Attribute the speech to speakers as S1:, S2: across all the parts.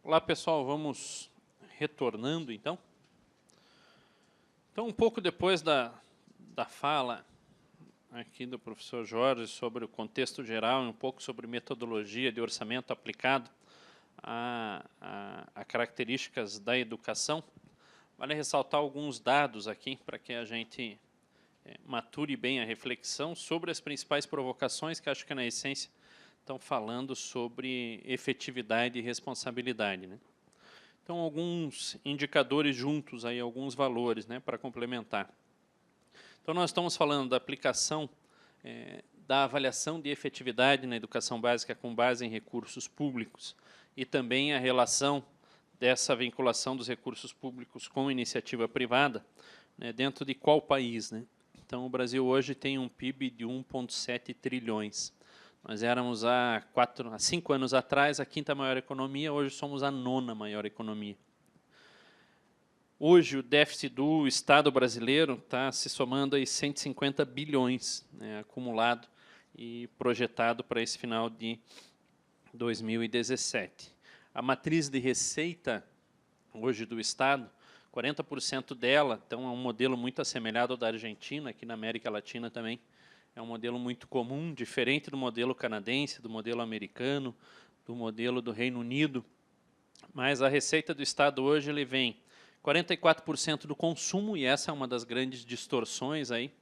S1: Olá, pessoal, vamos retornando, então. Então, um pouco depois da fala aqui do professor Jorge sobre o contexto geral e um pouco sobre metodologia de orçamento aplicado a características da educação, vale ressaltar alguns dados aqui para que a gente mature bem a reflexão sobre as principais provocações que acho que, na essência, estão falando sobre efetividade e responsabilidade, né? Então, alguns indicadores juntos, aí, alguns valores, né, para complementar. Então, nós estamos falando da aplicação da avaliação de efetividade na educação básica com base em recursos públicos e também a relação dessa vinculação dos recursos públicos com iniciativa privada, né, dentro de qual país, né? Então, o Brasil hoje tem um PIB de 1,7 trilhões. Nós éramos, há 5 anos atrás, a 5ª maior economia, hoje somos a 9ª maior economia. Hoje, o déficit do Estado brasileiro está se somando a 150 bilhões, né, acumulado e projetado para esse final de 2017. A matriz de receita, hoje, do Estado, 40% dela, então é um modelo muito assemelhado ao da Argentina, aqui na América Latina também. É um modelo muito comum, diferente do modelo canadense, do modelo americano, do modelo do Reino Unido. Mas a receita do Estado hoje ele vem 44% do consumo, e essa é uma das grandes distorções aí,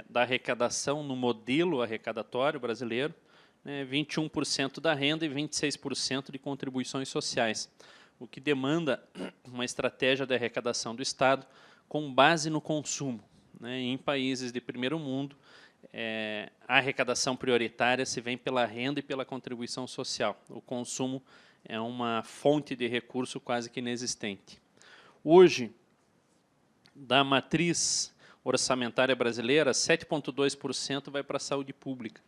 S1: da arrecadação no modelo arrecadatório brasileiro, né, 21% da renda e 26% de contribuições sociais, o que demanda uma estratégia de arrecadação do Estado com base no consumo, né? Em países de primeiro mundo, a arrecadação prioritária se vem pela renda e pela contribuição social. O consumo é uma fonte de recurso quase que inexistente. Hoje, da matriz orçamentária brasileira, 7,2% vai para a saúde pública,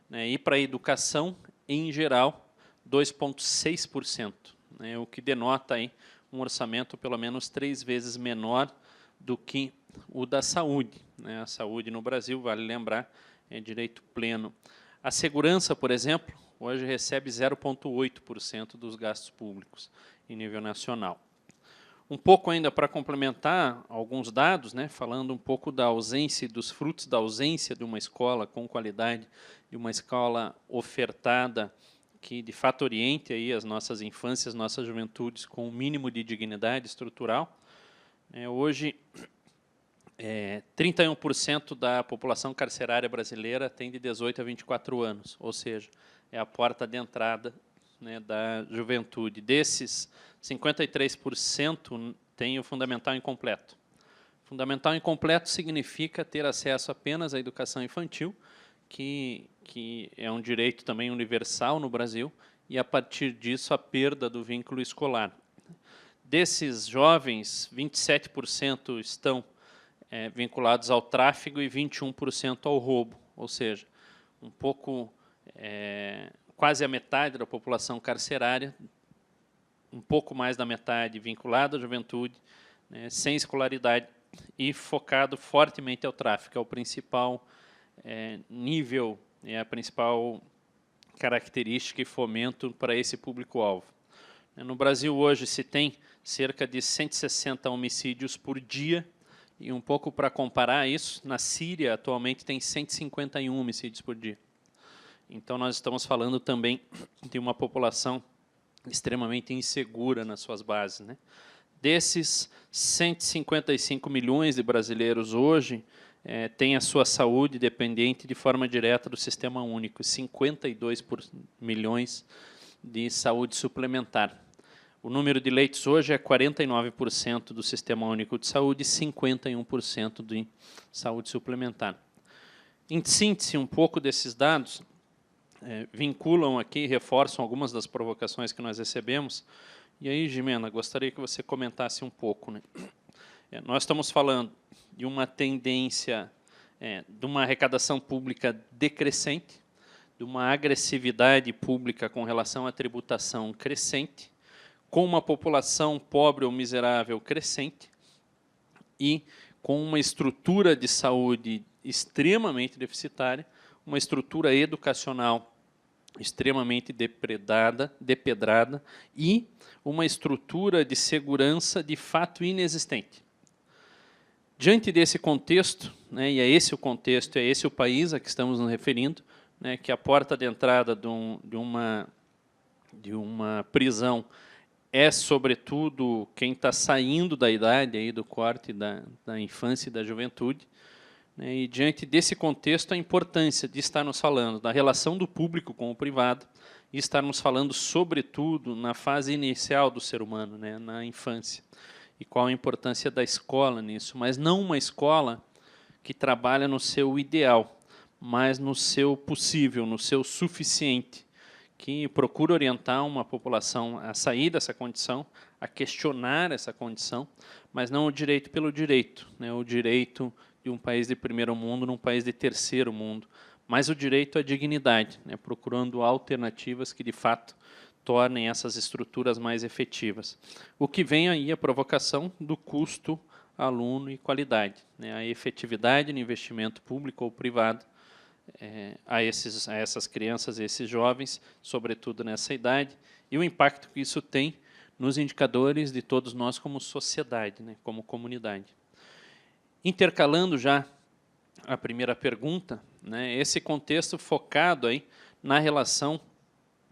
S1: né, e para a educação, em geral, 2,6%, né, o que denota aí um orçamento pelo menos 3 vezes menor do que o da saúde, né? A saúde no Brasil, vale lembrar, é direito pleno. A segurança, por exemplo, hoje recebe 0,8% dos gastos públicos em nível nacional. Um pouco ainda para complementar alguns dados, né, falando um pouco da ausência, dos frutos da ausência de uma escola com qualidade, de uma escola ofertada que de fato oriente aí as nossas infâncias, nossas juventudes com um mínimo de dignidade estrutural. Hoje, 31% da população carcerária brasileira tem de 18 a 24 anos, ou seja, é a porta de entrada, né, da juventude. Desses, 53% tem o fundamental incompleto. Fundamental incompleto significa ter acesso apenas à educação infantil, que é um direito também universal no Brasil, e a partir disso a perda do vínculo escolar. Desses jovens, 27% estão vinculados ao tráfico e 21% ao roubo, ou seja, um pouco, quase a metade da população carcerária, um pouco mais da metade vinculada à juventude, né, sem escolaridade e focado fortemente ao tráfico, é o principal nível, é a principal característica e fomento para esse público-alvo. No Brasil hoje se tem cerca de 160 homicídios por dia, e um pouco para comparar isso, na Síria atualmente tem 151 homicídios por dia. Então nós estamos falando também de uma população extremamente insegura nas suas bases, né? Desses 155 milhões de brasileiros hoje têm a sua saúde dependente de forma direta do Sistema Único, 52 milhões de saúde suplementar. O número de leitos hoje é 49% do Sistema Único de Saúde e 51% de saúde suplementar. Em síntese, um pouco desses dados vinculam aqui, reforçam algumas das provocações que nós recebemos. E aí, Gimena, gostaria que você comentasse um pouco, né? Nós estamos falando de uma tendência, de uma arrecadação pública decrescente, de uma agressividade pública com relação à tributação crescente, com uma população pobre ou miserável crescente e com uma estrutura de saúde extremamente deficitária, uma estrutura educacional extremamente depedrada e uma estrutura de segurança de fato inexistente. Diante desse contexto, né, e é esse o contexto, é esse o país a que estamos nos referindo, né, que a porta de entrada de uma prisão é, sobretudo, quem está saindo da idade, aí, do corte da infância e da juventude, né, e diante desse contexto, a importância de estarmos falando da relação do público com o privado e estarmos falando, sobretudo, na fase inicial do ser humano, né, na infância. E qual a importância da escola nisso, mas não uma escola que trabalha no seu ideal, mas no seu possível, no seu suficiente, que procura orientar uma população a sair dessa condição, a questionar essa condição, mas não o direito pelo direito, né, o direito de um país de primeiro mundo num país de terceiro mundo, mas o direito à dignidade, né, procurando alternativas que, de fato, tornem essas estruturas mais efetivas. O que vem aí é a provocação do custo aluno e qualidade, né, a efetividade no investimento público ou privado a essas crianças, a esses jovens, sobretudo nessa idade, e o impacto que isso tem nos indicadores de todos nós como sociedade, né, como comunidade. Intercalando já a primeira pergunta, né, esse contexto focado aí na relação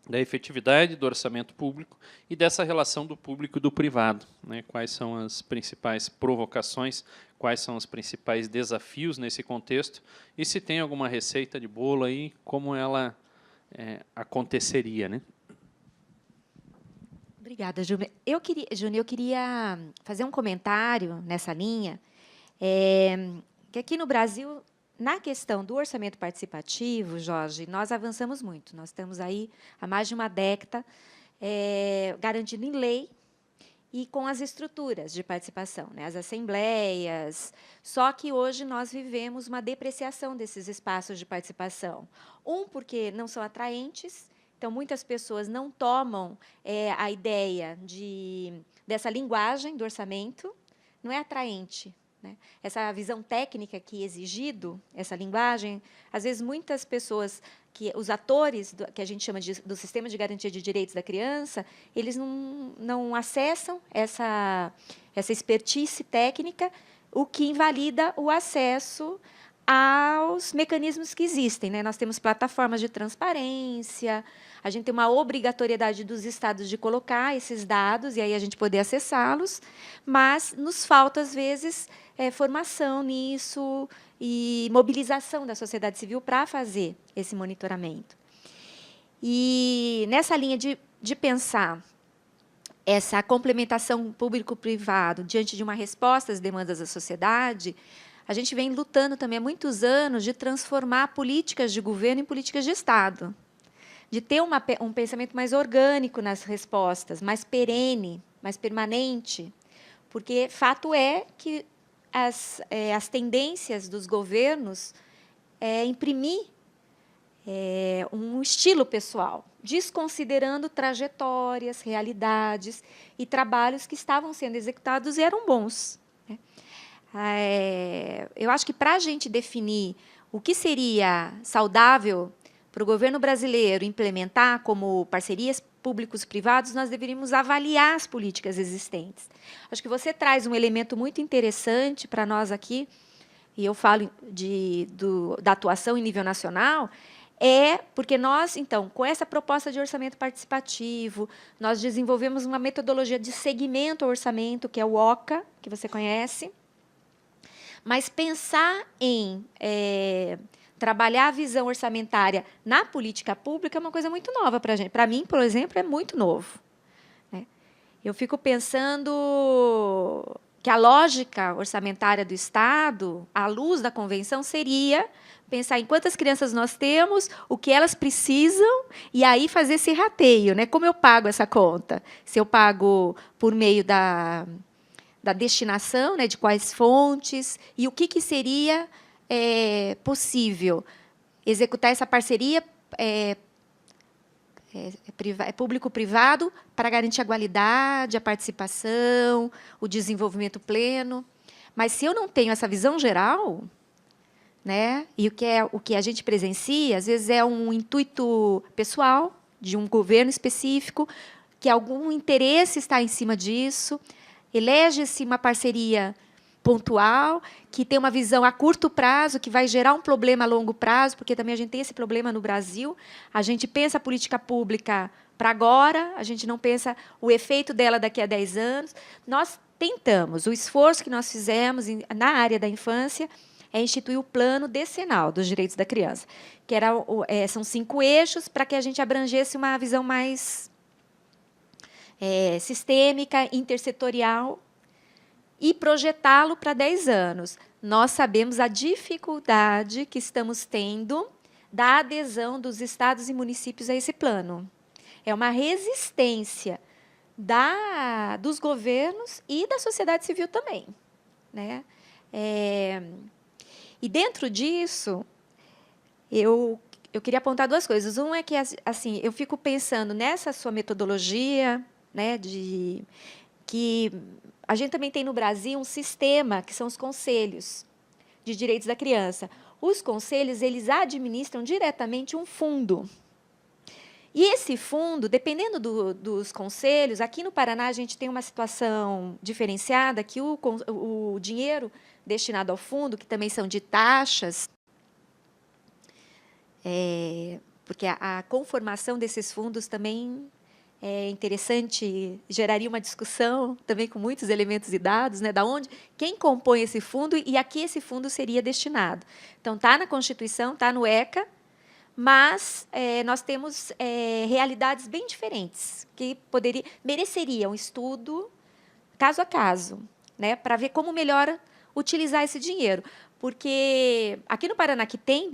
S1: da efetividade do orçamento público e dessa relação do público e do privado, né? Quais são as principais provocações, quais são os principais desafios nesse contexto e se tem alguma receita de bolo aí, como ela aconteceria, né?
S2: Obrigada, Júnior. Eu queria fazer um comentário nessa linha, que aqui no Brasil, na questão do orçamento participativo, Jorge, nós avançamos muito. Nós estamos aí há mais de uma década garantindo em lei e com as estruturas de participação, né, as assembleias. Só que hoje nós vivemos uma depreciação desses espaços de participação. Porque não são atraentes, então muitas pessoas não tomam a ideia dessa linguagem do orçamento, não é atraente. Né? Essa visão técnica que é exigido, essa linguagem, às vezes muitas pessoas, os atores que a gente chama do sistema de garantia de direitos da criança, eles não acessam essa expertise técnica, o que invalida o acesso aos mecanismos que existem. Né? Nós temos plataformas de transparência, a gente tem uma obrigatoriedade dos estados de colocar esses dados e aí a gente poder acessá-los, mas nos falta, às vezes, formação nisso e mobilização da sociedade civil para fazer esse monitoramento. E nessa linha de pensar essa complementação público-privado diante de uma resposta às demandas da sociedade, a gente vem lutando também há muitos anos de transformar políticas de governo em políticas de Estado, de ter um pensamento mais orgânico nas respostas, mais perene, mais permanente, porque fato é que as tendências dos governos imprimir um estilo pessoal, desconsiderando trajetórias, realidades e trabalhos que estavam sendo executados e eram bons. Né? Eu acho que, para a gente definir o que seria saudável para o governo brasileiro implementar como parcerias públicos-privados, nós deveríamos avaliar as políticas existentes. Acho que você traz um elemento muito interessante para nós aqui, e eu falo da atuação em nível nacional, porque nós, então, com essa proposta de orçamento participativo, nós desenvolvemos uma metodologia de segmento ao orçamento, que é o OCA, que você conhece, mas pensar em trabalhar a visão orçamentária na política pública é uma coisa muito nova para a gente. Para mim, por exemplo, é muito novo. Né? Eu fico pensando que a lógica orçamentária do Estado, à luz da convenção, seria pensar em quantas crianças nós temos, o que elas precisam, e aí fazer esse rateio. Né? Como eu pago essa conta? Se eu pago por meio da destinação, né, de quais fontes, e o que seria possível executar essa parceria público-privado para garantir a qualidade, a participação, o desenvolvimento pleno. Mas, se eu não tenho essa visão geral, né? E o que a gente presencia, às vezes, é um intuito pessoal de um governo específico, que algum interesse está em cima disso, elege-se uma parceria pontual, que tem uma visão a curto prazo, que vai gerar um problema a longo prazo, porque também a gente tem esse problema no Brasil. A gente pensa a política pública para agora, a gente não pensa o efeito dela daqui a 10 anos. Nós tentamos, o esforço que nós fizemos na área da infância é instituir o Plano Decenal dos Direitos da Criança, que são 5 eixos para que a gente abrangesse uma visão mais sistêmica, intersetorial, e projetá-lo para 10 anos. Nós sabemos a dificuldade que estamos tendo da adesão dos estados e municípios a esse plano. É uma resistência dos governos e da sociedade civil também, né? E, dentro disso, eu queria apontar 2 coisas. Um é que, assim, eu fico pensando nessa sua metodologia, né, que a gente também tem no Brasil um sistema que são os conselhos de direitos da criança. Os conselhos, eles administram diretamente um fundo. E esse fundo, dependendo dos conselhos, aqui no Paraná a gente tem uma situação diferenciada, que o dinheiro destinado ao fundo, que também são de taxas, porque a conformação desses fundos também é interessante, geraria uma discussão também com muitos elementos e dados, né, quem compõe esse fundo e a que esse fundo seria destinado. Então, está na Constituição, está no ECA, mas nós temos realidades bem diferentes, que mereceria um estudo caso a caso, né, para ver como melhor utilizar esse dinheiro. Porque aqui no Paraná, que tem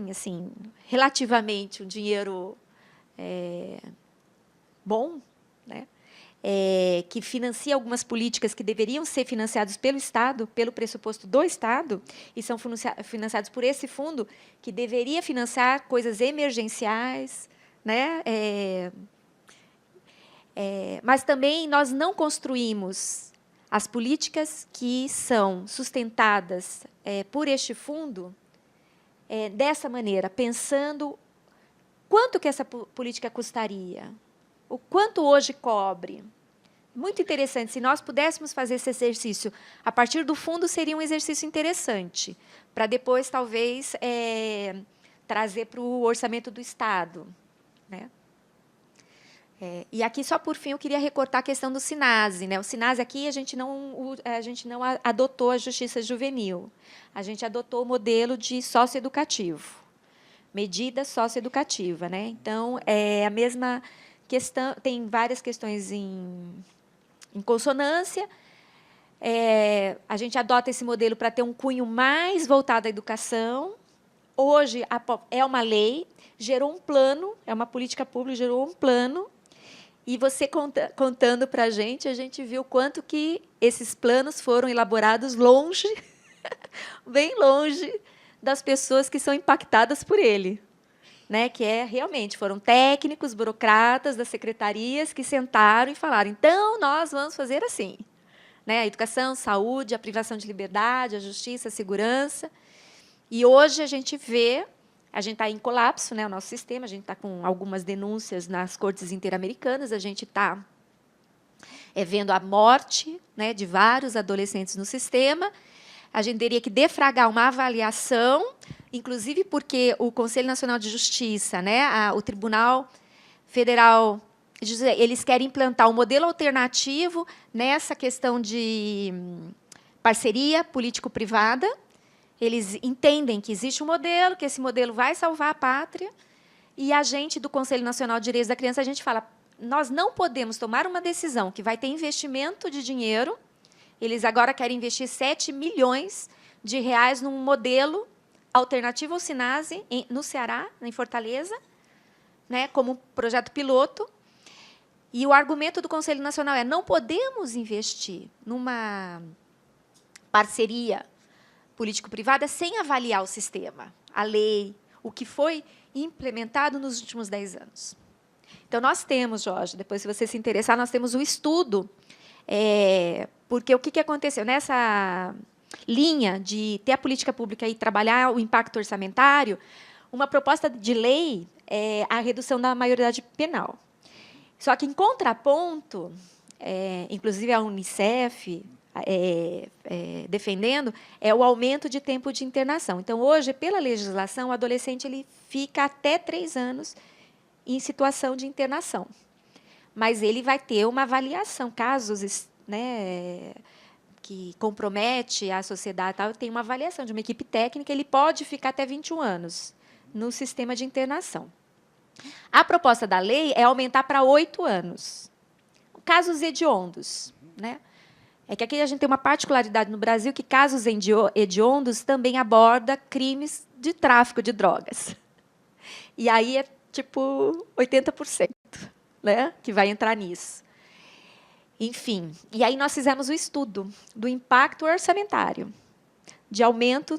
S2: assim, relativamente um dinheiro bom, né, que financia algumas políticas que deveriam ser financiadas pelo Estado, pelo pressuposto do Estado, e são financiados por esse fundo, que deveria financiar coisas emergenciais, né, mas também nós não construímos as políticas que são sustentadas por este fundo dessa maneira, pensando quanto que essa política custaria, o quanto hoje cobre. Muito interessante. Se nós pudéssemos fazer esse exercício a partir do fundo, seria um exercício interessante, para depois, talvez, trazer para o orçamento do Estado, né? E aqui, só por fim, eu queria recortar a questão do SINASE, né? O SINASE aqui, a gente não adotou a justiça juvenil. A gente adotou o modelo de socioeducativo, medida socioeducativa, né? Então, é a mesma questão, tem várias questões em consonância. A gente adota esse modelo para ter um cunho mais voltado à educação. Hoje, é uma lei, gerou um plano, é uma política pública, gerou um plano, e você contando para a gente viu quanto que esses planos foram elaborados longe, bem longe das pessoas que são impactadas por ele, né? Que realmente foram técnicos, burocratas das secretarias que sentaram e falaram: então, nós vamos fazer assim, né? A educação, saúde, a privação de liberdade, a justiça, a segurança. E hoje a gente está em colapso, né, o nosso sistema, a gente está com algumas denúncias nas cortes interamericanas, a gente está vendo a morte, né, de vários adolescentes no sistema. A gente teria que defragar uma avaliação, inclusive porque o Conselho Nacional de Justiça, né, o Tribunal Federal, eles querem implantar um modelo alternativo nessa questão de parceria político-privada. Eles entendem que existe um modelo, que esse modelo vai salvar a pátria, e a gente, do Conselho Nacional de Direitos da Criança, a gente fala: nós não podemos tomar uma decisão que vai ter investimento de dinheiro. Eles agora querem investir 7 milhões de reais num modelo alternativo ao SINASE, no Ceará, em Fortaleza, né, como projeto piloto. E o argumento do Conselho Nacional é: não podemos investir numa parceria político-privada sem avaliar o sistema, a lei, o que foi implementado nos últimos 10 anos. Então, nós temos, Jorge, depois, se você se interessar, nós temos o estudo, porque o que aconteceu? linha de ter a política pública e trabalhar o impacto orçamentário, uma proposta de lei é a redução da maioridade penal. Só que, em contraponto, inclusive a Unicef defendendo, é o aumento de tempo de internação. Então, hoje, pela legislação, o adolescente ele fica até 3 anos em situação de internação. Mas ele vai ter uma avaliação, casos, né, que compromete a sociedade, tal, tem uma avaliação de uma equipe técnica, ele pode ficar até 21 anos no sistema de internação. A proposta da lei é aumentar para 8 anos. Casos hediondos, né? É que aqui a gente tem uma particularidade no Brasil que casos hediondos também aborda crimes de tráfico de drogas. E aí é tipo 80%, né, que vai entrar nisso. Enfim, e aí nós fizemos o estudo do impacto orçamentário de aumento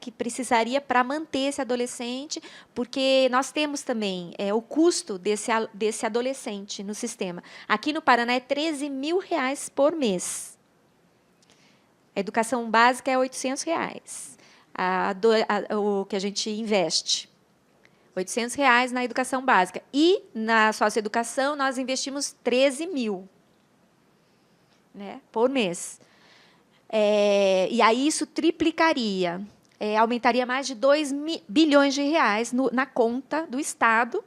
S2: que precisaria para manter esse adolescente, porque nós temos também o custo desse adolescente no sistema. Aqui no Paraná é R$13 mil por mês. A educação básica é R$800, o que a gente investe. R$800 na educação básica. E na socioeducação nós investimos 13 mil, né, por mês. E aí isso triplicaria, aumentaria mais de 2 bilhões de reais na conta do Estado,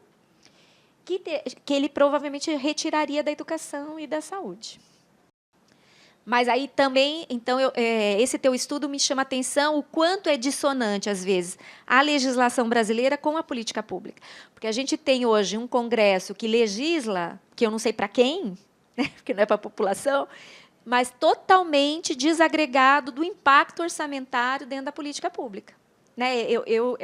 S2: que ele provavelmente retiraria da educação e da saúde. Mas aí também, então, esse teu estudo me chama a atenção o quanto é dissonante, às vezes, a legislação brasileira com a política pública. Porque a gente tem hoje um Congresso que legisla, que eu não sei para quem, né, porque não é para a população, mas totalmente desagregado do impacto orçamentário dentro da política pública. Né?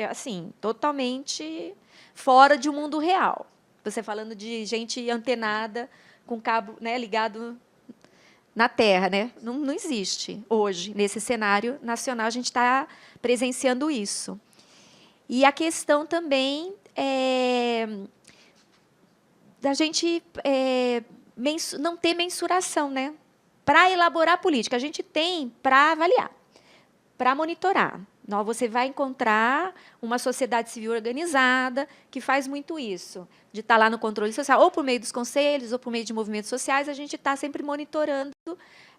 S2: Assim, totalmente fora de um mundo real. Você falando de gente antenada, com cabo, né, ligado na Terra. Né? Não existe hoje, nesse cenário nacional, a gente está presenciando isso. E a questão também da gente não ter mensuração, né? Para elaborar a política. A gente tem para avaliar, para monitorar. Você vai encontrar uma sociedade civil organizada que faz muito isso, de estar lá no controle social, ou por meio dos conselhos, ou por meio de movimentos sociais, a gente está sempre monitorando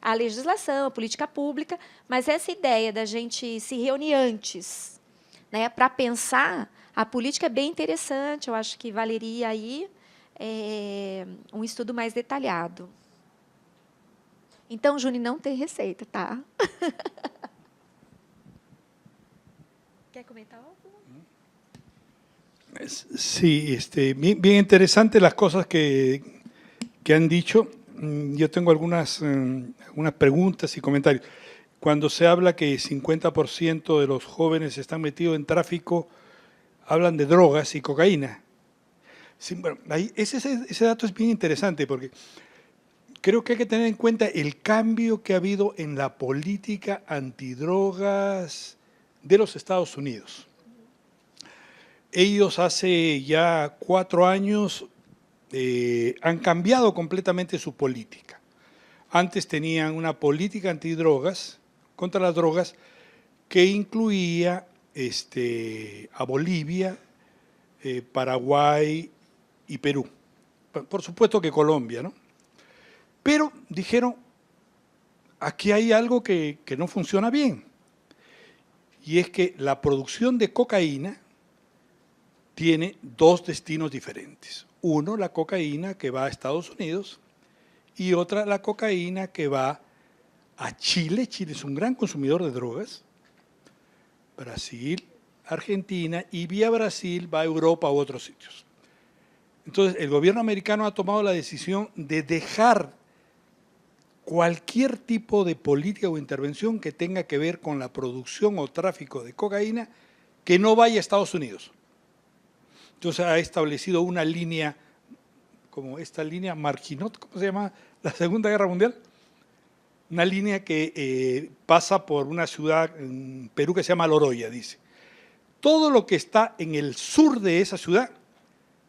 S2: a legislação, a política pública, mas essa ideia da gente se reunir antes, né, para pensar a política é bem interessante, eu acho que valeria aí um estudo mais detalhado. Então, Juni, não tem receita, tá? ¿Quer comentar algo?
S3: Sí, bien interesantes las cosas que han dicho. Yo tengo algunas preguntas y comentarios. Cuando se habla que 50% de los jóvenes están metidos en tráfico, hablan de drogas y cocaína. Sí, bueno, ese dato es bien interesante porque creo que hay que tener en cuenta el cambio que ha habido en la política antidrogas de los Estados Unidos. Ellos hace ya 4 años han cambiado completamente su política. Antes tenían una política antidrogas, contra las drogas, que incluía a Bolivia, Paraguay y Perú. Por supuesto que Colombia, ¿no? Pero dijeron, aquí hay algo que no funciona bien. Y es que la producción de cocaína tiene 2 destinos diferentes. Uno, la cocaína que va a Estados Unidos y otra, la cocaína que va a Chile. Chile es un gran consumidor de drogas. Brasil, Argentina y vía Brasil va a Europa u otros sitios. Entonces, el gobierno americano ha tomado la decisión de dejar cualquier tipo de política o intervención que tenga que ver con la producción o tráfico de cocaína que no vaya a Estados Unidos. Entonces ha establecido una línea, como esta línea Marginot, ¿cómo se llama? La Segunda Guerra Mundial. Una línea que pasa por una ciudad en Perú que se llama Loroya, dice. Todo lo que está en el sur de esa ciudad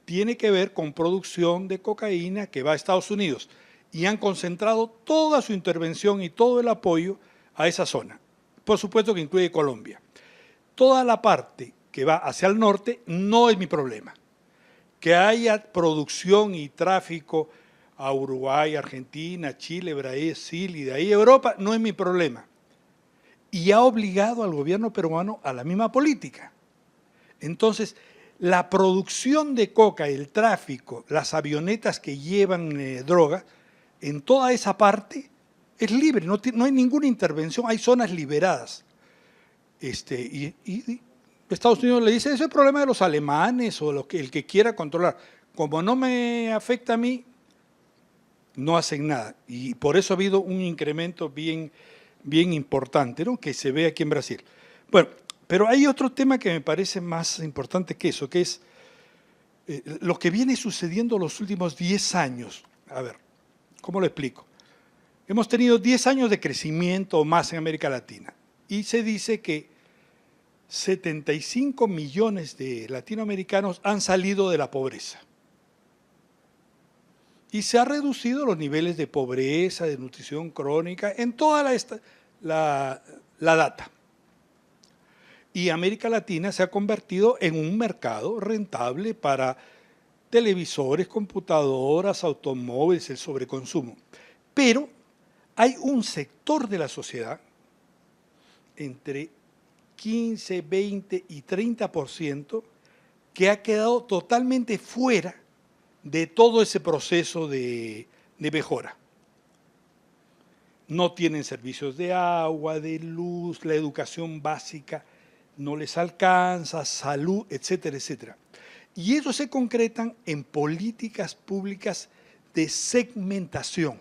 S3: tiene que ver con producción de cocaína que va a Estados Unidos. Y han concentrado toda su intervención y todo el apoyo a esa zona. Por supuesto que incluye Colombia. Toda la parte que va hacia el norte no es mi problema. Que haya producción y tráfico a Uruguay, Argentina, Chile, Brasil y de ahí a Europa no es mi problema. Y ha obligado al gobierno peruano a la misma política. Entonces, la producción de coca, el tráfico, las avionetas que llevan droga, en toda esa parte es libre, no hay ninguna intervención, hay zonas liberadas. Y Estados Unidos le dice, ese es el problema de los alemanes o el que quiera controlar. Como no me afecta a mí, no hacen nada. Y por eso ha habido un incremento bien importante, ¿no?, que se ve aquí en Brasil. Bueno, pero hay otro tema que me parece más importante que eso, que es lo que viene sucediendo los últimos 10 años. A ver, ¿cómo lo explico? Hemos tenido 10 años de crecimiento o más en América Latina y se dice que 75 millones de latinoamericanos han salido de la pobreza. Y se han reducido los niveles de pobreza, de nutrición crónica, en toda la data. Y América Latina se ha convertido en un mercado rentable para televisores, computadoras, automóviles, el sobreconsumo. Pero hay un sector de la sociedad, entre 15, 20 y 30%, que ha quedado totalmente fuera de todo ese proceso de mejora. No tienen servicios de agua, de luz, la educación básica no les alcanza, salud, etcétera, etcétera. Y eso se concretan en políticas públicas de segmentación.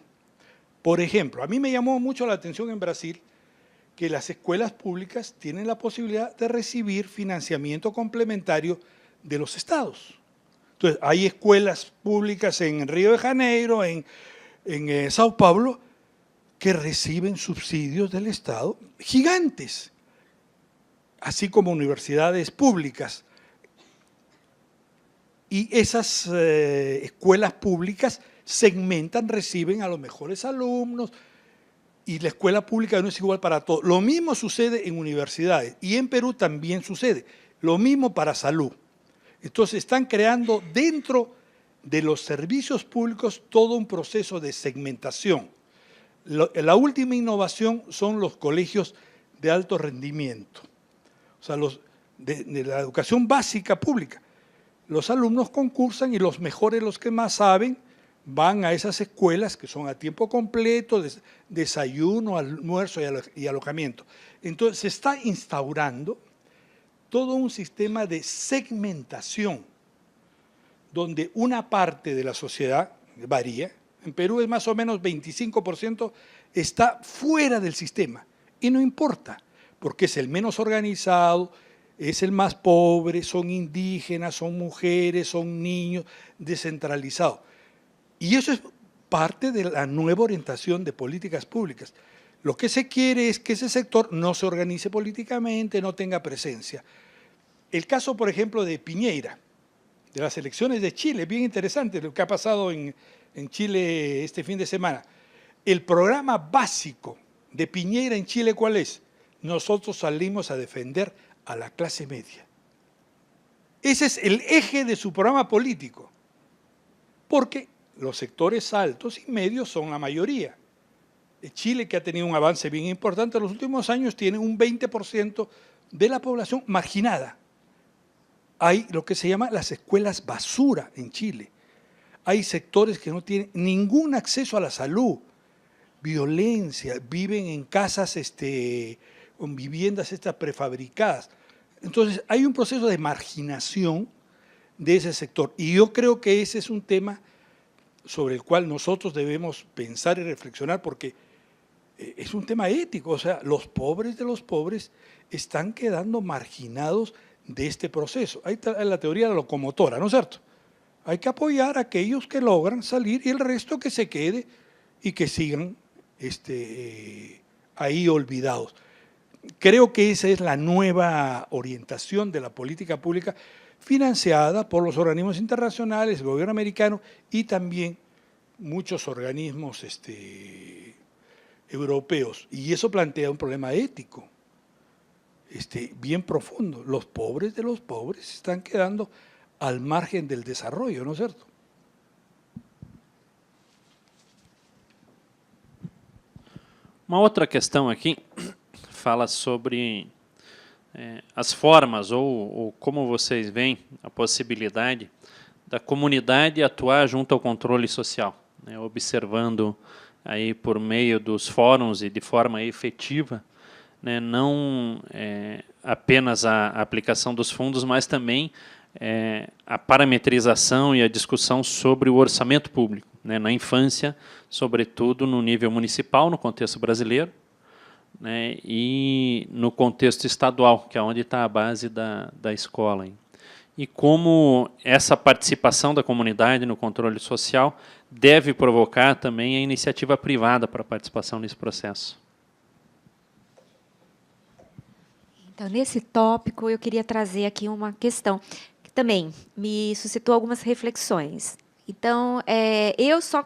S3: Por ejemplo, a mí me llamó mucho la atención en Brasil que las escuelas públicas tienen la posibilidad de recibir financiamiento complementario de los estados. Entonces, hay escuelas públicas en Río de Janeiro, en Sao Paulo, que reciben subsidios del Estado gigantes, así como universidades públicas. Y esas escuelas públicas segmentan, reciben a los mejores alumnos, y la escuela pública no es igual para todos. Lo mismo sucede en universidades, y en Perú también sucede. Lo mismo para salud. Entonces están creando dentro de los servicios públicos todo un proceso de segmentación. La última innovación son los colegios de alto rendimiento, o sea, de la educación básica pública. Los alumnos concursan y los mejores, los que más saben, van a esas escuelas que son a tiempo completo, desayuno, almuerzo y alojamiento. Entonces se está instaurando todo un sistema de segmentación, donde una parte de la sociedad varía, en Perú es más o menos 25%, está fuera del sistema, y no importa, porque es el menos organizado, es el más pobre, son indígenas, son mujeres, son niños, descentralizados. Y eso es parte de la nueva orientación de políticas públicas. Lo que se quiere es que ese sector no se organice políticamente, no tenga presencia. El caso, por ejemplo, de Piñera, de las elecciones de Chile, bien interesante lo que ha pasado en Chile este fin de semana. El programa básico de Piñera en Chile, ¿cuál es? Nosotros salimos a defender a la clase media. Ese es el eje de su programa político, porque los sectores altos y medios son la mayoría. Chile, que ha tenido un avance bien importante en los últimos años, tiene un 20% de la población marginada. Hay lo que se llama las escuelas basura en Chile. Hay sectores que no tienen ningún acceso a la salud, violencia, viven en casas, con viviendas estas prefabricadas. Entonces, hay un proceso de marginación de ese sector. Y yo creo que ese es un tema sobre el cual nosotros debemos pensar y reflexionar, porque es un tema ético. O sea, los pobres de los pobres están quedando marginados de este proceso. Ahí está la teoría de la locomotora, ¿no es cierto? Hay que apoyar a aquellos que logran salir y el resto que se quede y que sigan ahí olvidados. Creo que esa es la nueva orientación de la política pública financiada por los organismos internacionales, el gobierno americano y también muchos organismos europeos. Y eso plantea un problema ético bien profundo. Los pobres de los pobres están quedando al margen del desarrollo, ¿no es cierto?
S1: Uma outra questão aqui fala sobre as formas ou como vocês veem a possibilidade da comunidade atuar junto ao controle social, né, observando aí por meio dos fóruns e de forma efetiva, né, não apenas a aplicação dos fundos, mas também a parametrização e a discussão sobre o orçamento público, né, na infância, sobretudo no nível municipal, no contexto brasileiro, né, e no contexto estadual, que é onde está a base da escola. Hein. E como essa participação da comunidade no controle social deve provocar também a iniciativa privada para a participação nesse processo.
S2: Então, nesse tópico, eu queria trazer aqui uma questão que também me suscitou algumas reflexões. Então, eu só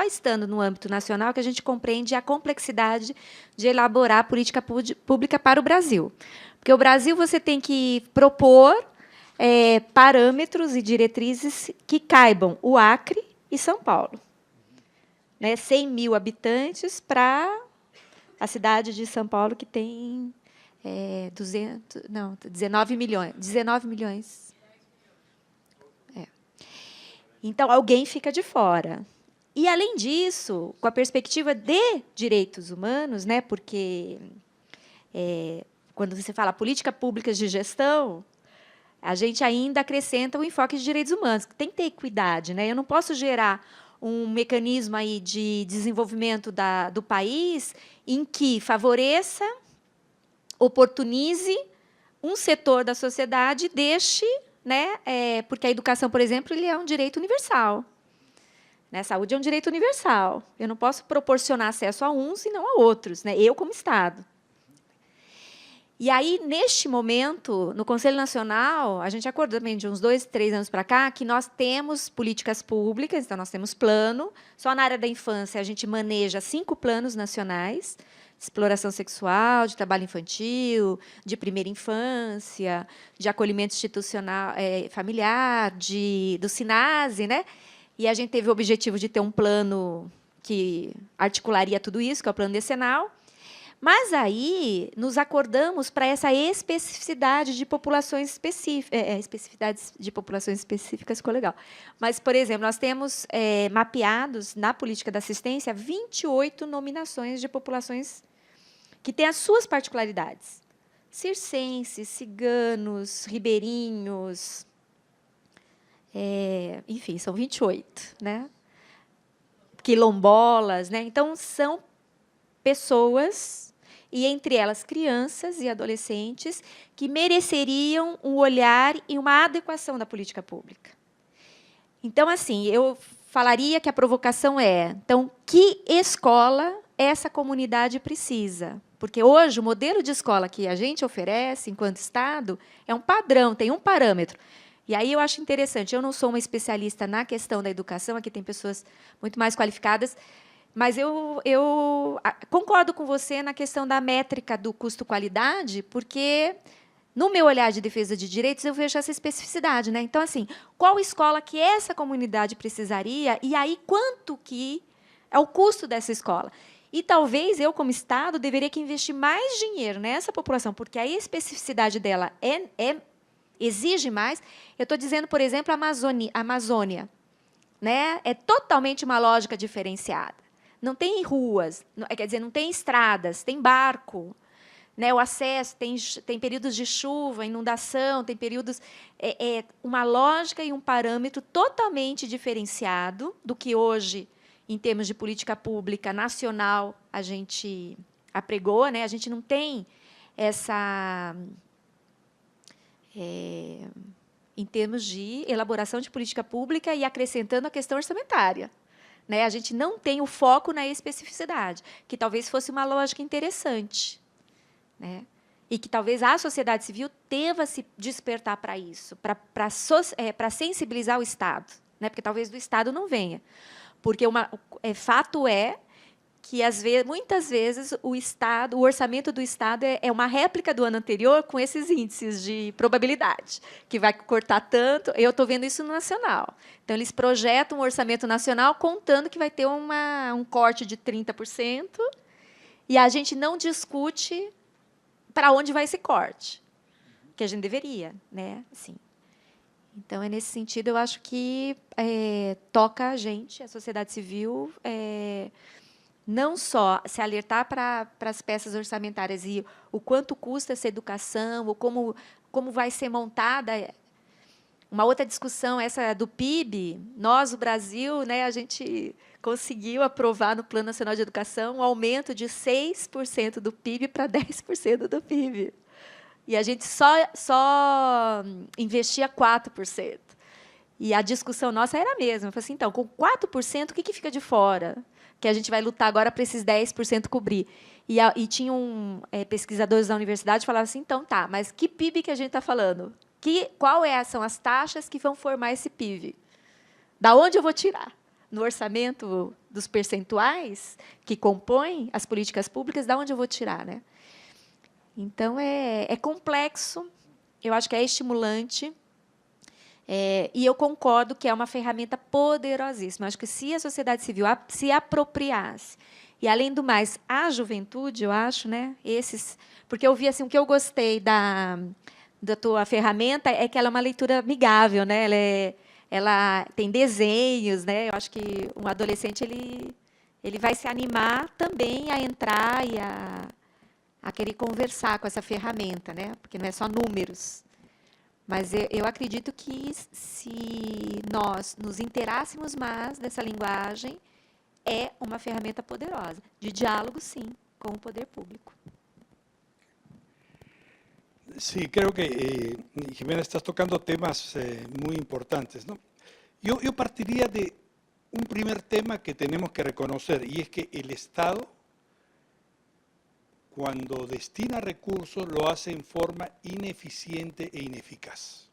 S2: estando no âmbito nacional que a gente compreende a complexidade de elaborar a política pública para o Brasil. Porque o Brasil você tem que propor parâmetros e diretrizes que caibam o Acre e São Paulo. Né, 100 mil habitantes para a cidade de São Paulo, que tem 19 milhões. 19 milhões. Então, alguém fica de fora. E, além disso, com a perspectiva de direitos humanos, né, porque quando você fala política pública de gestão, a gente ainda acrescenta o enfoque de direitos humanos, que tem que ter equidade. Né? Eu não posso gerar um mecanismo aí de desenvolvimento do país em que favoreça, oportunize um setor da sociedade e deixe... Né? Porque a educação, por exemplo, ele é um direito universal. Né? A saúde é um direito universal. Eu não posso proporcionar acesso a uns e não a outros, né? Eu como Estado. E aí, neste momento, no Conselho Nacional, a gente acordou também de uns 2, 3 anos para cá, que nós temos políticas públicas, então nós temos plano. Só na área da infância a gente maneja 5 planos nacionais, de exploração sexual, de trabalho infantil, de primeira infância, de acolhimento institucional familiar, do SINASE, né? E a gente teve o objetivo de ter um plano que articularia tudo isso, que é o plano decenal. Mas aí nos acordamos para essa especificidade de populações específicas. Especificidades de populações específicas ficou legal. Mas, por exemplo, nós temos mapeados na política da assistência 28 nominações de populações que têm as suas particularidades. Circenses, ciganos, ribeirinhos, enfim, são 28, né? Quilombolas, né? Então, são pessoas, e entre elas crianças e adolescentes, que mereceriam um olhar e uma adequação da política pública. Então, assim, eu falaria que a provocação então, que escola essa comunidade precisa? Porque hoje o modelo de escola que a gente oferece, enquanto Estado, é um padrão, tem um parâmetro. E aí eu acho interessante, eu não sou uma especialista na questão da educação, aqui tem pessoas muito mais qualificadas, mas eu concordo com você na questão da métrica do custo-qualidade, porque, no meu olhar de defesa de direitos, eu vejo essa especificidade. Né? Então, assim, qual escola que essa comunidade precisaria e aí quanto que é o custo dessa escola? E talvez eu, como Estado, deveria que investir mais dinheiro nessa população, porque a especificidade dela exige mais. Eu estou dizendo, por exemplo, a Amazônia. Né? É totalmente uma lógica diferenciada. Não tem ruas, quer dizer, não tem estradas, tem barco. Né? O acesso, tem períodos de chuva, inundação, tem períodos... uma lógica e um parâmetro totalmente diferenciado do que hoje, em termos de política pública nacional, a gente apregou. Né? A gente não tem essa... em termos de elaboração de política pública e acrescentando a questão orçamentária. Né? A gente não tem o foco na especificidade, que talvez fosse uma lógica interessante. Né? E que talvez a sociedade civil deva se despertar para isso, para sensibilizar o Estado. Né? Porque talvez do Estado não venha. Porque fato é que muitas vezes o orçamento do Estado é uma réplica do ano anterior com esses índices de probabilidade, que vai cortar tanto. Eu estou vendo isso no nacional. Então, eles projetam um orçamento nacional contando que vai ter um corte de 30%, e a gente não discute para onde vai esse corte, que a gente deveria, né? Assim. Então, é nesse sentido, eu acho que toca a gente, a sociedade civil, não só se alertar para as peças orçamentárias e o quanto custa essa educação, ou como vai ser montada. Uma outra discussão, essa do PIB, nós, o Brasil, né, a gente conseguiu aprovar no Plano Nacional de Educação um aumento de 6% do PIB para 10% do PIB. E a gente só investia 4%. E a discussão nossa era a mesma. Eu falei assim, então, com 4%, o que fica de fora? Que a gente vai lutar agora para esses 10% cobrir. E tinham pesquisadores da universidade que falavam assim, então, tá, mas que PIB que a gente está falando? São as taxas que vão formar esse PIB? Da onde eu vou tirar? No orçamento dos percentuais que compõem as políticas públicas, da onde eu vou tirar, né? Então, é complexo, eu acho que é estimulante, e eu concordo que é uma ferramenta poderosíssima. Acho que se a sociedade civil se apropriasse, e, além do mais, a juventude, eu acho, né, porque eu vi assim, o que eu gostei da tua ferramenta é que ela é uma leitura amigável, né? Ela tem desenhos, né? Eu acho que um adolescente ele vai se animar também a entrar e a querer conversar com essa ferramenta, né? Porque não é só números. Mas eu acredito que, se nós nos interássemos mais dessa linguagem, é uma ferramenta poderosa, de diálogo, sim, com o poder público.
S3: Sí, creo que, Jimena, estás tocando temas muy importantes, ¿no? Yo partiría de un primer tema que tenemos que reconocer, y es que el Estado, cuando destina recursos, lo hace en forma ineficiente e ineficaz.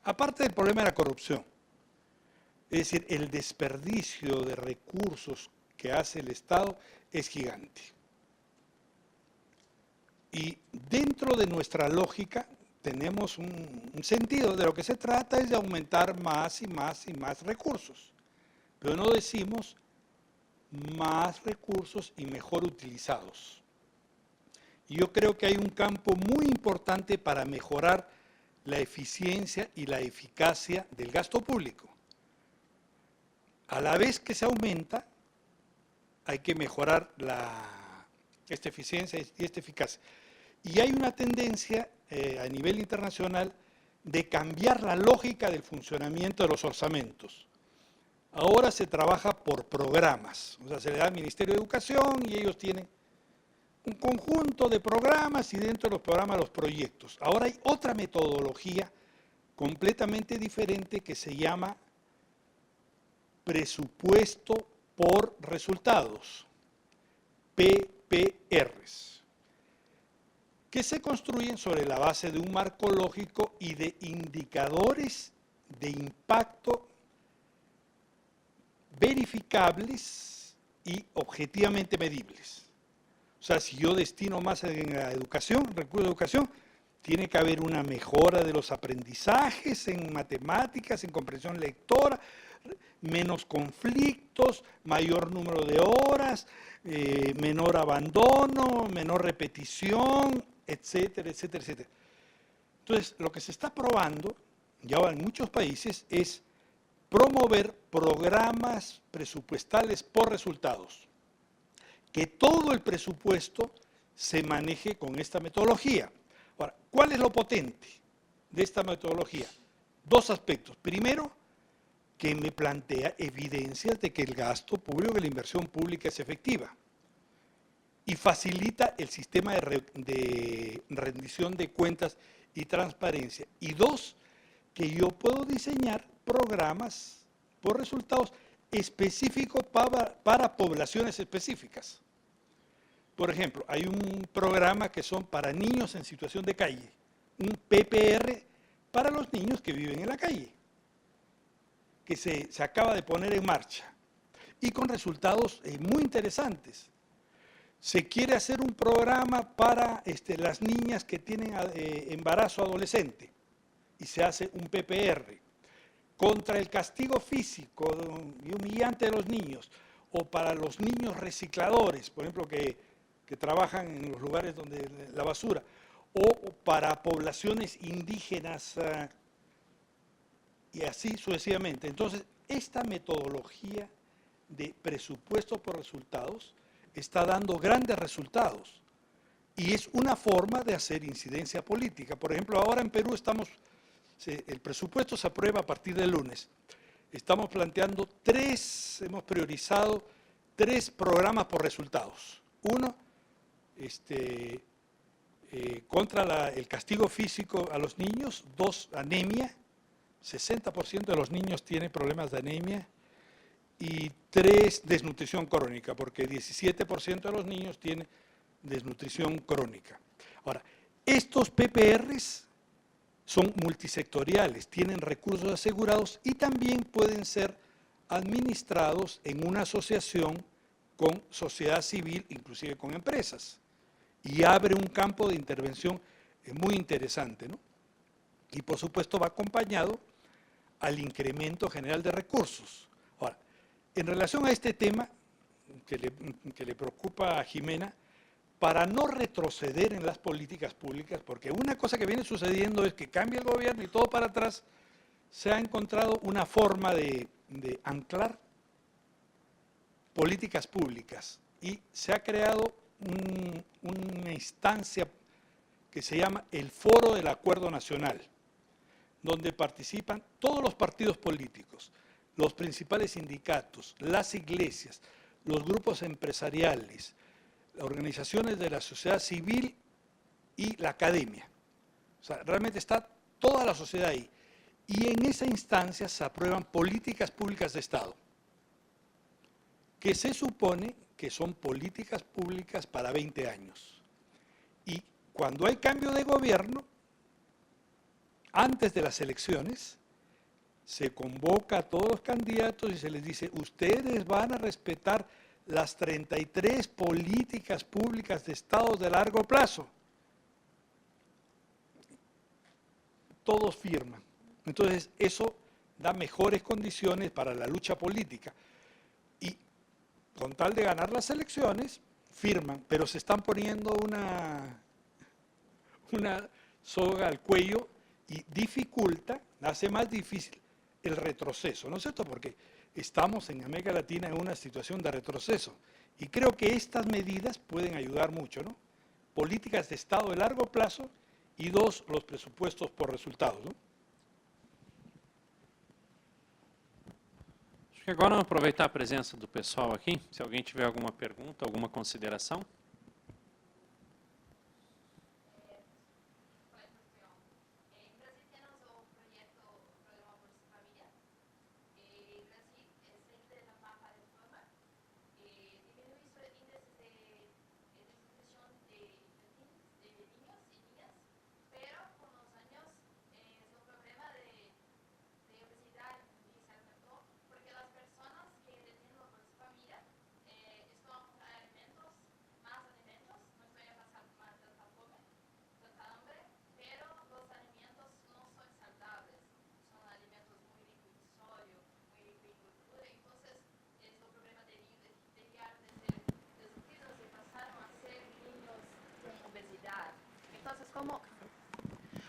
S3: Aparte del problema de la corrupción, es decir, el desperdicio de recursos que hace el Estado es gigante. Y dentro de nuestra lógica tenemos un sentido. De lo que se trata es de aumentar más y más y más recursos. Pero no decimos más recursos y mejor utilizados. Y yo creo que hay un campo muy importante para mejorar la eficiencia y la eficacia del gasto público. A la vez que se aumenta, hay que mejorar esta eficiencia y esta eficacia. Y hay una tendencia a nivel internacional de cambiar la lógica del funcionamiento de los orzamentos. Ahora se trabaja por programas, o sea, se le da al Ministerio de Educación y ellos tienen un conjunto de programas y dentro de los programas los proyectos. Ahora hay otra metodología completamente diferente que se llama presupuesto por resultados, PPRs, que se construyen sobre la base de un marco lógico y de indicadores de impacto verificables y objetivamente medibles. O sea, si yo destino más en la educación, recursos de educación, tiene que haber una mejora de los aprendizajes en matemáticas, en comprensión lectora, menos conflictos, mayor número de horas, menor abandono, menor repetición, etcétera, etcétera, etcétera. Entonces, lo que se está probando, ya en muchos países, es promover programas presupuestales por resultados. Que todo el presupuesto se maneje con esta metodología. Ahora, ¿cuál es lo potente de esta metodología? Dos aspectos. Primero, que me plantea evidencias de que el gasto público, que la inversión pública es efectiva y facilita el sistema de rendición de cuentas y transparencia. Y dos, que yo puedo diseñar programas por resultados específicos para poblaciones específicas. Por ejemplo, hay un programa que son para niños en situación de calle, un PPR para los niños que viven en la calle, que se acaba de poner en marcha y con resultados muy interesantes. Se quiere hacer un programa para las niñas que tienen embarazo adolescente y se hace un PPR. Contra el castigo físico y humillante de los niños, o para los niños recicladores, por ejemplo, que trabajan en los lugares donde la basura, o para poblaciones indígenas y así sucesivamente. Entonces, esta metodología de presupuesto por resultados está dando grandes resultados y es una forma de hacer incidencia política. Por ejemplo, ahora en Perú el presupuesto se aprueba a partir del lunes. Estamos planteando hemos priorizado 3 programas por resultados. Uno, contra el castigo físico a los niños. 2, anemia. 60% de los niños tienen problemas de anemia. Y 3, desnutrición crónica, porque 17% de los niños tienen desnutrición crónica. Ahora, estos PPRs son multisectoriales, tienen recursos asegurados y también pueden ser administrados en una asociación con sociedad civil, inclusive con empresas. Y abre un campo de intervención muy interesante, ¿no? Y por supuesto va acompañado al incremento general de recursos. Ahora, en relación a este tema que le preocupa a Jimena, para no retroceder en las políticas públicas, porque una cosa que viene sucediendo es que cambia el gobierno y todo para atrás, se ha encontrado una forma de anclar políticas públicas y se ha creado una instancia que se llama el Foro del Acuerdo Nacional, donde participan todos los partidos políticos, los principales sindicatos, las iglesias, los grupos empresariales, las organizaciones de la sociedad civil y la academia. O sea, realmente está toda la sociedad ahí. Y en esa instancia se aprueban políticas públicas de Estado, que se supone que son políticas públicas para 20 años. Y cuando hay cambio de gobierno, antes de las elecciones, se convoca a todos los candidatos y se les dice, ustedes van a respetar las 33 políticas públicas de Estado de largo plazo. Todos firman. Entonces, eso da mejores condiciones para la lucha política. Y con tal de ganar las elecciones, firman, pero se están poniendo una soga al cuello y dificulta, hace más difícil el retroceso, ¿no es cierto? Porque estamos en América Latina en una situación de retroceso y creo que estas medidas pueden ayudar mucho, ¿no? Políticas de Estado de largo plazo y 2, los presupuestos por resultados, ¿no?
S1: Acho que agora vamos aproveitar a presença do pessoal aqui. Se alguém tiver alguma pergunta, alguma consideração.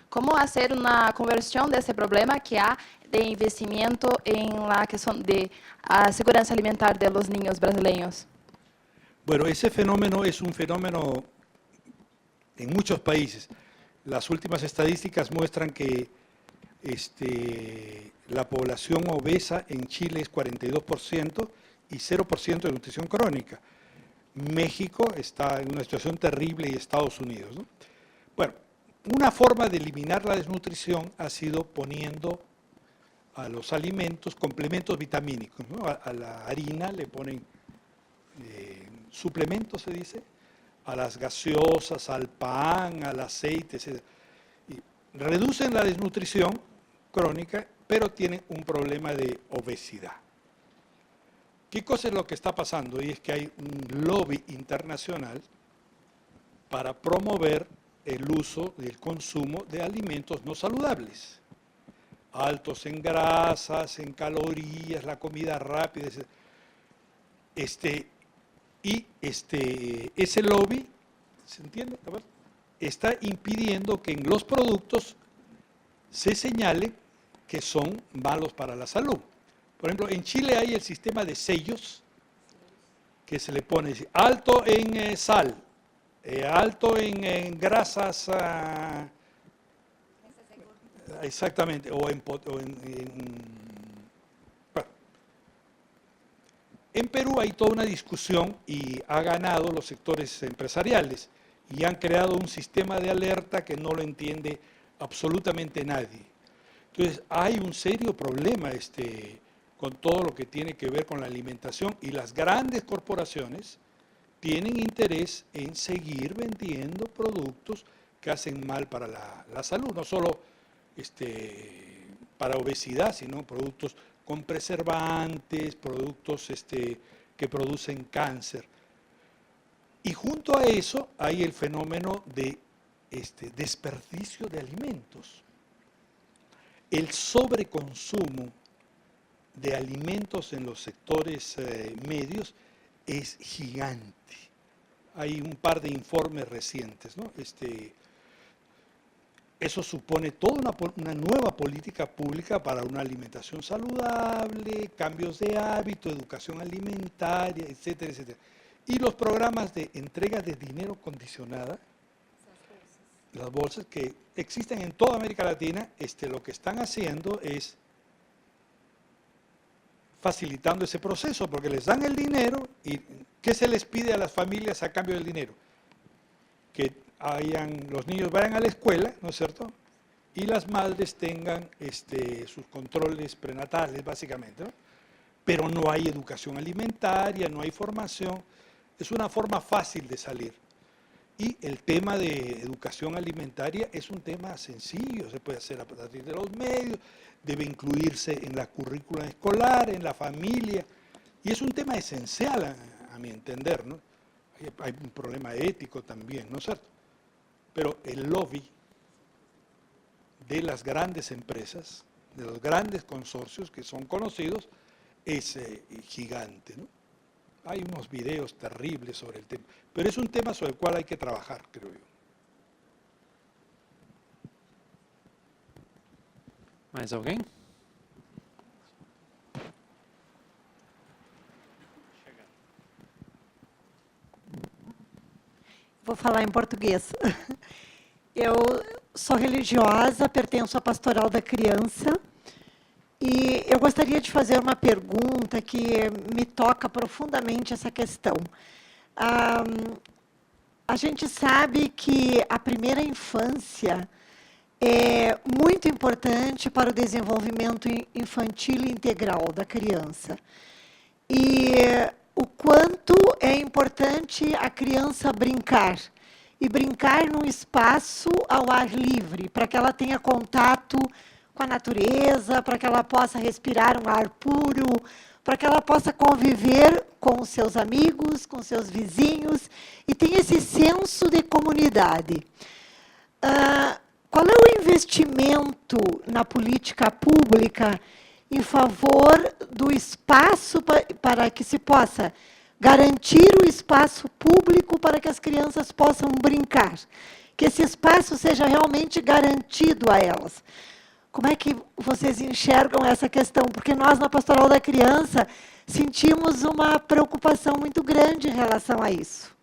S4: ¿Cómo hacer una conversión de ese problema que hay de investimento en la cuestión de seguridad alimentar de los niños brasileños?
S3: Bueno, ese fenómeno es un fenómeno en muchos países. Las últimas estadísticas muestran que la población obesa en Chile es 42% y 0% de nutrición crónica. México está en una situación terrible y Estados Unidos, ¿no? Bueno, una forma de eliminar la desnutrición ha sido poniendo a los alimentos complementos vitamínicos, ¿no? A la harina le ponen suplementos, se dice, a las gaseosas, al pan, al aceite, etc. Y reducen la desnutrición crónica, pero tienen un problema de obesidad. ¿Qué cosa es lo que está pasando? Y es que hay un lobby internacional para promover el uso y el consumo de alimentos no saludables, altos en grasas, en calorías, la comida rápida. Ese lobby, ¿se entiende? Está impidiendo que en los productos se señale que son malos para la salud. Por ejemplo, en Chile hay el sistema de sellos que se le pone alto en sal, alto en grasas, exactamente, en Perú hay toda una discusión y ha ganado los sectores empresariales y han creado un sistema de alerta que no lo entiende absolutamente nadie. Entonces, hay un serio problema con todo lo que tiene que ver con la alimentación y las grandes corporaciones tienen interés en seguir vendiendo productos que hacen mal para la salud, no solo para obesidad, sino productos con preservantes, productos que producen cáncer. Y junto a eso hay el fenómeno de desperdicio de alimentos. El sobreconsumo de alimentos en los sectores medios es gigante. Hay un par de informes recientes, ¿no? Eso supone toda una nueva política pública para una alimentación saludable, cambios de hábito, educación alimentaria, etcétera, etcétera. Y los programas de entrega de dinero condicionada, las bolsas que existen en toda América Latina, lo que están haciendo es facilitando ese proceso, porque les dan el dinero y ¿qué se les pide a las familias a cambio del dinero? Que los niños vayan a la escuela, ¿no es cierto? Y las madres tengan sus controles prenatales, básicamente, ¿no? Pero no hay educación alimentaria, no hay formación. Es una forma fácil de salir. Y el tema de educación alimentaria es un tema sencillo, se puede hacer a partir de los medios, debe incluirse en la currícula escolar, en la familia, y es un tema esencial a mi entender, ¿no? Hay un problema ético también, ¿no es cierto? Pero el lobby de las grandes empresas, de los grandes consorcios que son conocidos, es gigante, ¿no? Hay unos videos terribles sobre el tema, pero es un tema sobre el cual hay que trabajar, creo yo.
S1: Mais alguém?
S5: Vou falar em português. Eu sou religiosa, pertenço à Pastoral da Criança e eu gostaria de fazer uma pergunta que me toca profundamente essa questão. A gente sabe que a primeira infância é muito importante para o desenvolvimento infantil e integral da criança. E o quanto é importante a criança brincar, e brincar num espaço ao ar livre, para que ela tenha contato com a natureza, para que ela possa respirar um ar puro, para que ela possa conviver com os seus amigos, com seus vizinhos, e tenha esse senso de comunidade. Qual é o investimento na política pública em favor do espaço para que se possa garantir o espaço público para que as crianças possam brincar? Que esse espaço seja realmente garantido a elas. Como é que vocês enxergam essa questão? Porque nós, na Pastoral da Criança, sentimos uma preocupação muito grande em relação a isso.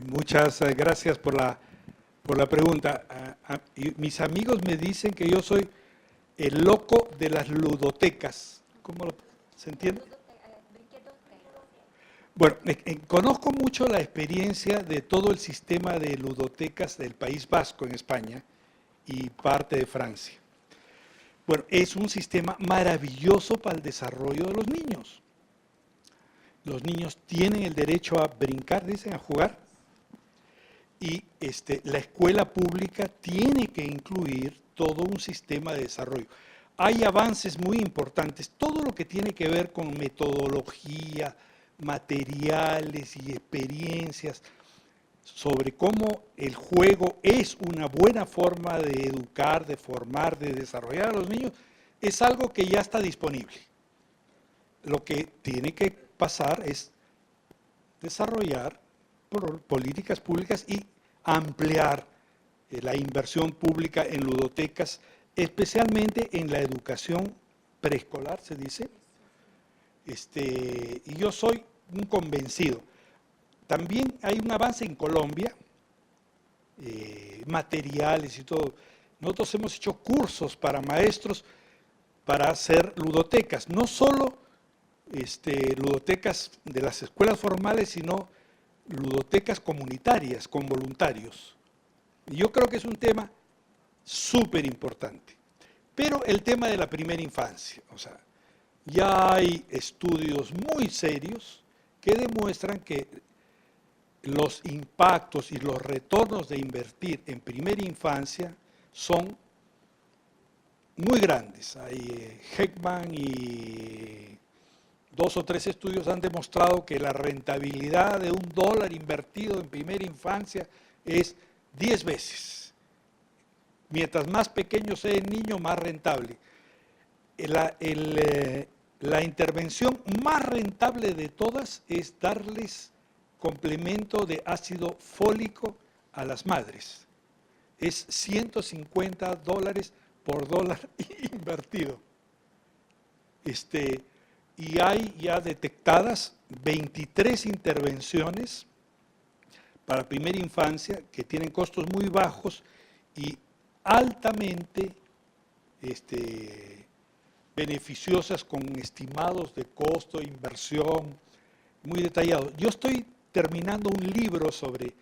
S3: Muchas gracias por la pregunta. Mis amigos me dicen que yo soy el loco de las ludotecas. ¿Se entiende? Bueno, conozco mucho la experiencia de todo el sistema de ludotecas del País Vasco en España y parte de Francia. Bueno, es un sistema maravilloso para el desarrollo de los niños. Los niños tienen el derecho a brincar, dicen, a jugar. Y la escuela pública tiene que incluir todo un sistema de desarrollo. hay avances muy importantes. Todo lo que tiene que ver con metodología, materiales y experiencias sobre cómo el juego es una buena forma de educar, de formar, de desarrollar a los niños, es algo que ya está disponible. Lo que tiene que pasar es desarrollar políticas públicas y ampliar la inversión pública en ludotecas, especialmente en la educación preescolar, se dice. Y yo soy un convencido. También hay un avance en Colombia, materiales y todo. Nosotros hemos hecho cursos para maestros para hacer ludotecas, no solo ludotecas de las escuelas formales, sino ludotecas comunitarias con voluntarios. Y yo creo que es un tema súper importante. Pero el tema de la primera infancia, o sea, ya hay estudios muy serios que demuestran que los impactos y los retornos de invertir en primera infancia son muy grandes. Hay Heckman y 2 o 3 estudios han demostrado que la rentabilidad de $1 invertido en primera infancia es 10 veces. Mientras más pequeño sea el niño, más rentable. La intervención más rentable de todas es darles complemento de ácido fólico a las madres. Es $150 por $1 invertido. Y hay ya detectadas 23 intervenciones para primera infancia que tienen costos muy bajos y altamente beneficiosas con estimados de costo e inversión muy detallados. Yo estoy terminando un libro sobre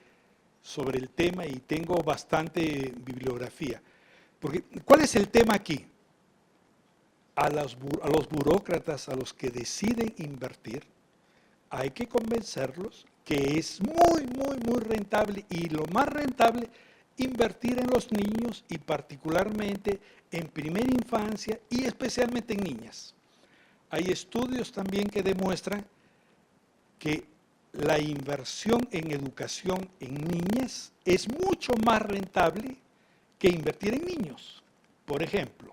S3: el tema y tengo bastante bibliografía. Porque, ¿cuál es el tema aquí? A los burócratas, a los que deciden invertir, hay que convencerlos que es muy, muy, muy rentable y lo más rentable invertir en los niños y particularmente en primera infancia y especialmente en niñas. Hay estudios también que demuestran que la inversión en educación en niñas es mucho más rentable que invertir en niños. Por ejemplo,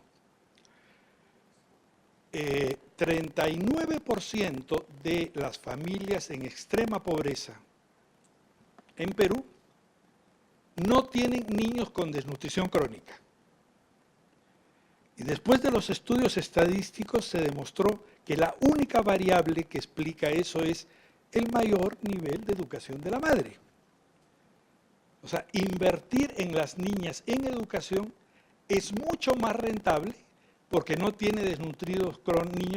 S3: 39% de las familias en extrema pobreza en Perú no tienen niños con desnutrición crónica. Y después de los estudios estadísticos se demostró que la única variable que explica eso es el mayor nivel de educación de la madre. O sea, invertir en las niñas en educación es mucho más rentable porque no tiene niños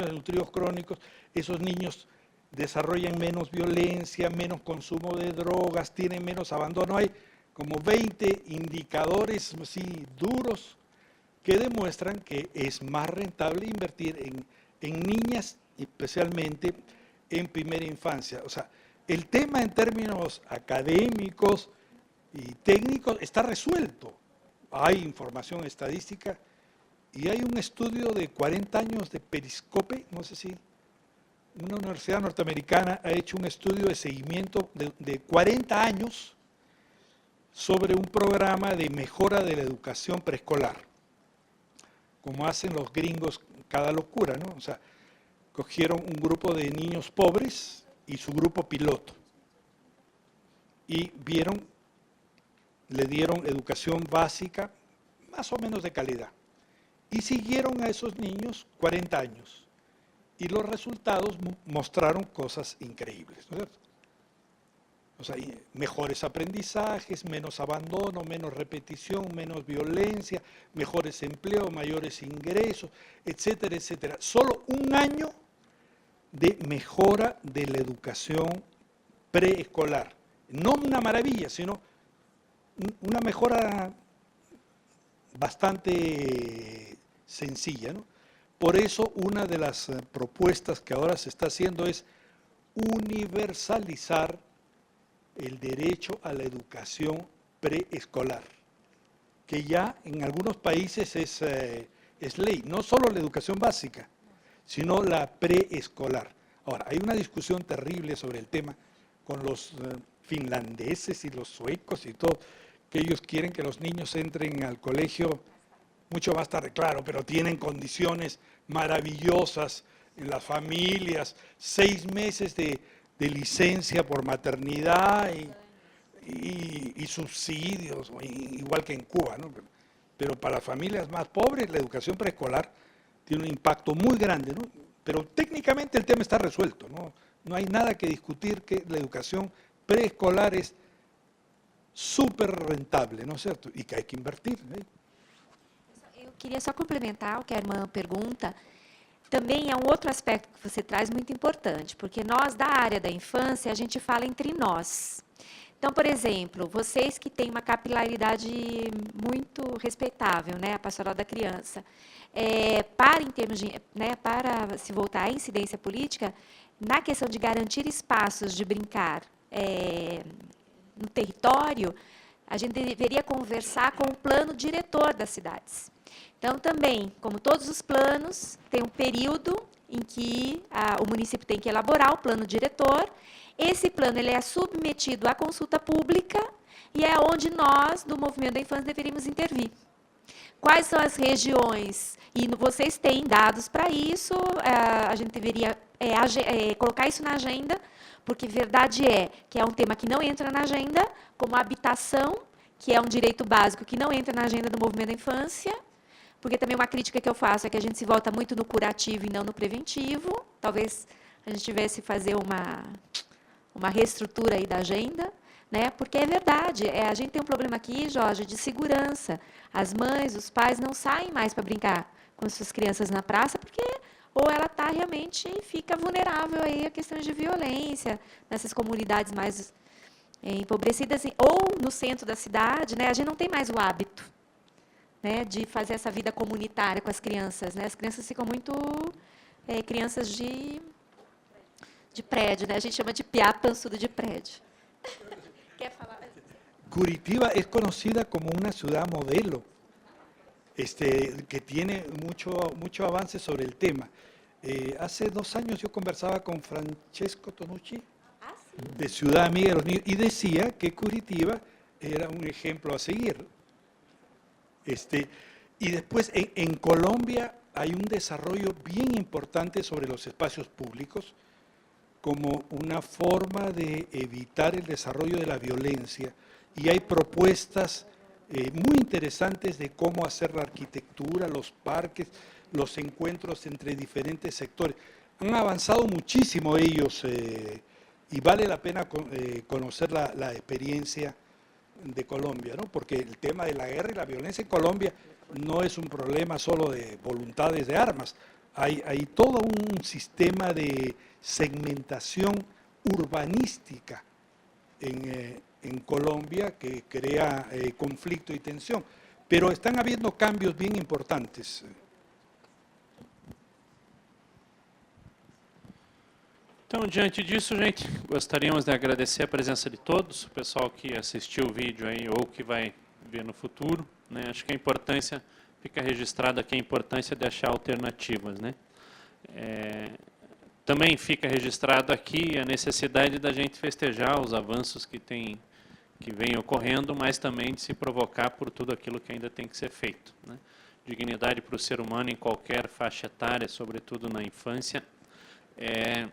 S3: desnutridos crónicos. Esos niños desarrollan menos violencia, menos consumo de drogas, tienen menos abandono. Hay como 20 indicadores así duros que demuestran que es más rentable invertir en niñas, especialmente en primera infancia. O sea, el tema en términos académicos y técnicos está resuelto. Hay información estadística y hay un estudio de 40 años de Periscope, no sé si una universidad norteamericana ha hecho un estudio de seguimiento de 40 años sobre un programa de mejora de la educación preescolar, como hacen los gringos cada locura, ¿no? O sea, cogieron un grupo de niños pobres y su grupo piloto y le dieron educación básica más o menos de calidad y siguieron a esos niños 40 años y los resultados mostraron cosas increíbles, ¿no es cierto? O sea, mejores aprendizajes, menos abandono, menos repetición, menos violencia, mejores empleos, mayores ingresos, etcétera, etcétera. Solo un año de mejora de la educación preescolar. No una maravilla, sino una mejora bastante sencilla, ¿no? Por eso una de las propuestas que ahora se está haciendo es universalizar el derecho a la educación preescolar, que ya en algunos países es es ley, no solo la educación básica, sino la preescolar. Ahora, hay una discusión terrible sobre el tema con los finlandeses y los suecos y todo, que ellos quieren que los niños entren al colegio mucho más tarde, claro, pero tienen condiciones maravillosas en las familias, 6 meses de licencia por maternidad y subsidios, igual que en Cuba, ¿no? Pero para las familias más pobres, la educación preescolar tiene un impacto muy grande, ¿no? Pero técnicamente el tema está resuelto, ¿no? No hay nada que discutir, que la educación preescolar es súper rentable, ¿no es cierto? Y que hay que invertir, ¿eh?
S2: Eu queria só complementar o que a irmã pergunta. Também é um outro aspecto que você traz muito importante, porque nós, da área da infância, a gente fala entre nós. Então, por exemplo, vocês que têm uma capilaridade muito respeitável, né, a pastoral da criança, para, em termos de, né, para se voltar à incidência política, na questão de garantir espaços de brincar no território, a gente deveria conversar com o plano diretor das cidades. Então, também, como todos os planos, tem um período em que o município tem que elaborar o plano diretor. Esse plano ele é submetido à consulta pública e é onde nós, do Movimento da Infância, deveríamos intervir. Quais são as regiões? E vocês têm dados para isso, a gente deveria colocar isso na agenda, porque verdade é que é um tema que não entra na agenda, como a habitação, que é um direito básico que não entra na agenda do Movimento da Infância, porque também uma crítica que eu faço é que a gente se volta muito no curativo e não no preventivo. Talvez a gente tivesse que fazer uma reestrutura aí da agenda, né? Porque é verdade, a gente tem um problema aqui, Jorge, de segurança. As mães, os pais não saem mais para brincar com as suas crianças na praça, porque ou ela realmente fica vulnerável aí a questões de violência nessas comunidades mais empobrecidas, ou no centro da cidade, né? A gente não tem mais o hábito, né, de fazer essa vida comunitária com as crianças, né? As crianças ficam muito crianças de prédio, né? A gente chama de piá pançudo de prédio. Quer falar?
S3: Curitiba es conocida como una ciudad modelo, que tiene mucho avance sobre el tema. Hace 2 años yo conversaba con Francesco Tonucci, de Ciudad Amiga de los Niños, y decía que Curitiba era un ejemplo a seguir. Y después en Colombia hay un desarrollo bien importante sobre los espacios públicos como una forma de evitar el desarrollo de la violencia, y hay propuestas muy interesantes de cómo hacer la arquitectura, los parques, los encuentros entre diferentes sectores. Han avanzado muchísimo ellos y vale la pena conocer la experiencia de Colombia, ¿no? Porque el tema de la guerra y la violencia en Colombia no es un problema solo de voluntades de armas. Hay todo un sistema de segmentación urbanística en Colombia que crea conflicto y tensión. Pero están habiendo cambios bien importantes.
S1: Então, diante disso, gente, gostaríamos de agradecer a presença de todos, o pessoal que assistiu o vídeo aí ou que vai ver no futuro, né? Acho que a importância, fica registrado aqui a importância de achar alternativas, né? Também fica registrado aqui a necessidade da gente festejar os avanços que vem ocorrendo, mas também de se provocar por tudo aquilo que ainda tem que ser feito, né? Dignidade para o ser humano em qualquer faixa etária, sobretudo na infância, é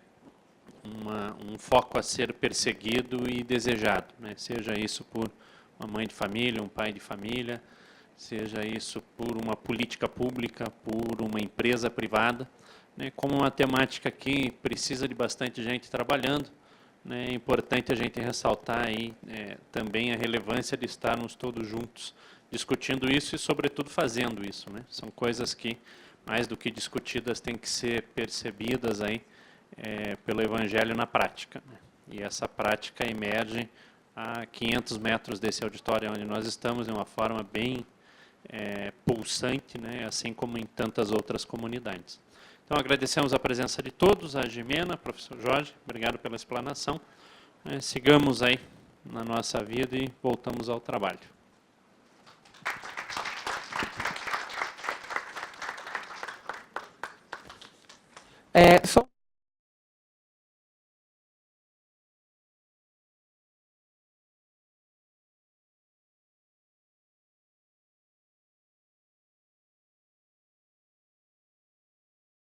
S1: um foco a ser perseguido e desejado, né? Seja isso por uma mãe de família, um pai de família, seja isso por uma política pública, por uma empresa privada, né? Como uma temática que precisa de bastante gente trabalhando, né? É importante a gente ressaltar aí também a relevância de estarmos todos juntos discutindo isso e, sobretudo, fazendo isso, né? São coisas que, mais do que discutidas, têm que ser percebidas aí pelo Evangelho na prática, né? E essa prática emerge a 500 metros desse auditório onde nós estamos, de uma forma bem pulsante, né? Assim como em tantas outras comunidades. Então, agradecemos a presença de todos, a Jimena, professor Jorge, obrigado pela explanação. Sigamos aí na nossa vida e voltamos ao trabalho.
S6: Só